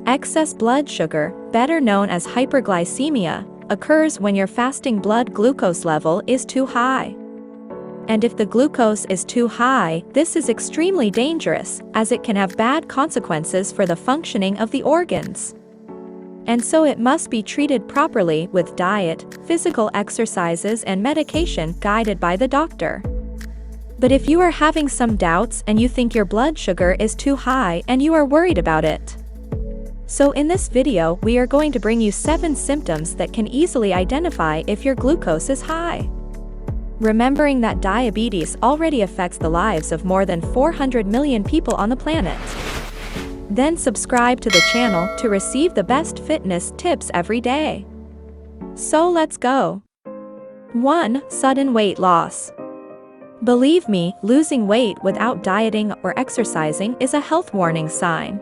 Excess blood sugar, better known as hyperglycemia, occurs when your fasting blood glucose level is too high. And if the glucose is too high, this is extremely dangerous, as it can have bad consequences for the functioning of the organs. And so it must be treated properly with diet, physical exercises and medication guided by the doctor. But if you are having some doubts and you think your blood sugar is too high and you are worried about it, so in this video we are going to bring you 7 symptoms that can easily identify if your glucose is high. Remembering that diabetes already affects the lives of more than 400 million people on the planet. Then subscribe to the channel to receive the best fitness tips every day. So let's go. 1. Sudden weight loss. Believe me, losing weight without dieting or exercising is a health warning sign.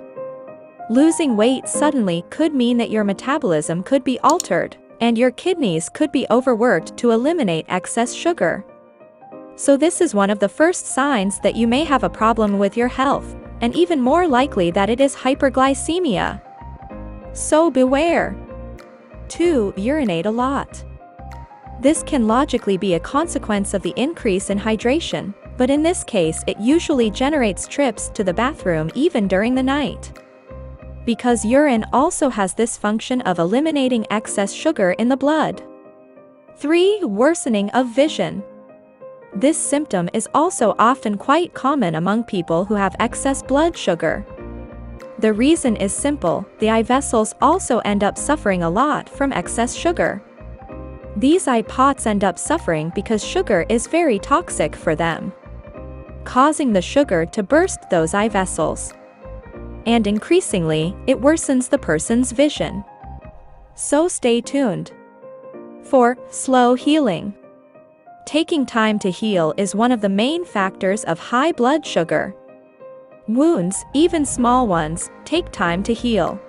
Losing weight suddenly could mean that your metabolism could be altered, and your kidneys could be overworked to eliminate excess sugar. So this is one of the first signs that you may have a problem with your health, and even more likely that it is hyperglycemia. So beware. 2. Urinate a lot. This can logically be a consequence of the increase in hydration, but in this case it usually generates trips to the bathroom even during the night. Because urine also has this function of eliminating excess sugar in the blood. 3. Worsening of vision. This symptom is also often quite common among people who have excess blood sugar. The reason is simple: the eye vessels also end up suffering a lot from excess sugar. These eye pots end up suffering because sugar is very toxic for them, causing the sugar to burst those eye vessels. And increasingly, it worsens the person's vision. So stay tuned. 4. Slow healing. Taking time to heal is one of the main factors of high blood sugar. Wounds, even small ones, take time to heal.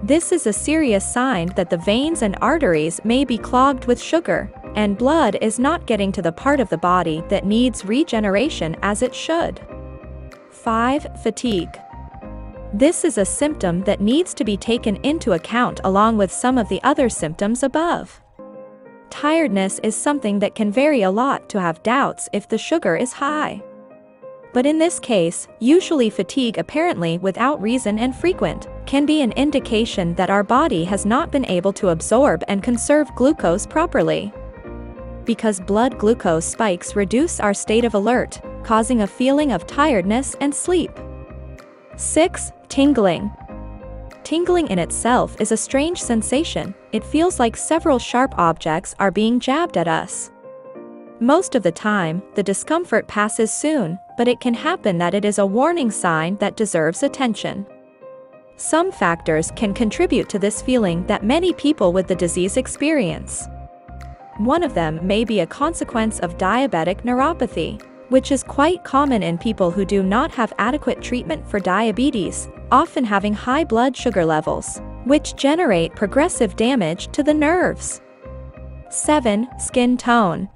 This is a serious sign that the veins and arteries may be clogged with sugar, and blood is not getting to the part of the body that needs regeneration as it should. 5. Fatigue. This is a symptom that needs to be taken into account along with some of the other symptoms above. Tiredness is something that can vary a lot to have doubts if the sugar is high. But in this case, usually fatigue apparently without reason and frequent, can be an indication that our body has not been able to absorb and conserve glucose properly. Because blood glucose spikes reduce our state of alert, causing a feeling of tiredness and sleep. 6. Tingling. Tingling in itself is a strange sensation. It feels like several sharp objects are being jabbed at us. Most of the time, the discomfort passes soon, but it can happen that it is a warning sign that deserves attention. Some factors can contribute to this feeling that many people with the disease experience. One of them may be a consequence of diabetic neuropathy, which is quite common in people who do not have adequate treatment for diabetes, often having high blood sugar levels, which generate progressive damage to the nerves. 7. Skin tone.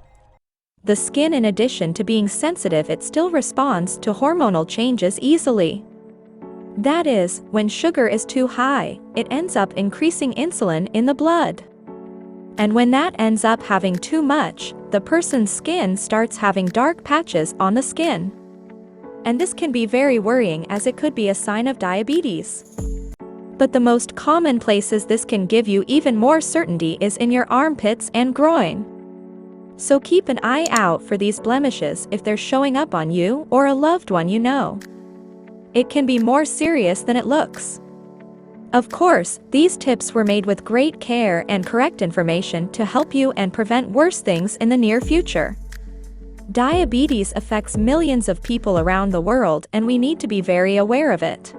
The skin, in addition to being sensitive, it still responds to hormonal changes easily. That is, when sugar is too high, it ends up increasing insulin in the blood. And when that ends up having too much, the person's skin starts having dark patches on the skin. And this can be very worrying, as it could be a sign of diabetes. But the most common places this can give you even more certainty is in your armpits and groin. So keep an eye out for these blemishes if they're showing up on you or a loved one you know. It can be more serious than it looks. Of course, these tips were made with great care and correct information to help you and prevent worse things in the near future. Diabetes affects millions of people around the world, and we need to be very aware of it.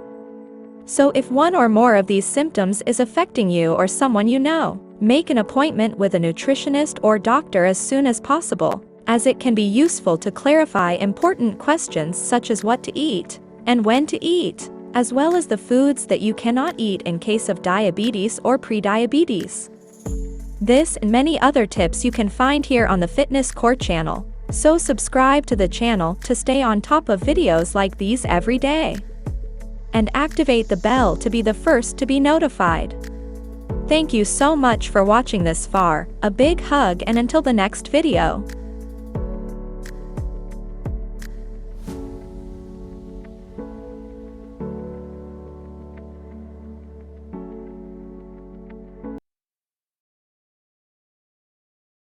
So if one or more of these symptoms is affecting you or someone you know, make an appointment with a nutritionist or doctor as soon as possible, as it can be useful to clarify important questions such as what to eat and when to eat, as well as the foods that you cannot eat in case of diabetes or prediabetes. This and many other tips you can find here on the Fitness Core channel, so subscribe to the channel to stay on top of videos like these every day. and activate the bell to be the first to be notified. Thank you so much for watching this far. A big hug, and until the next video.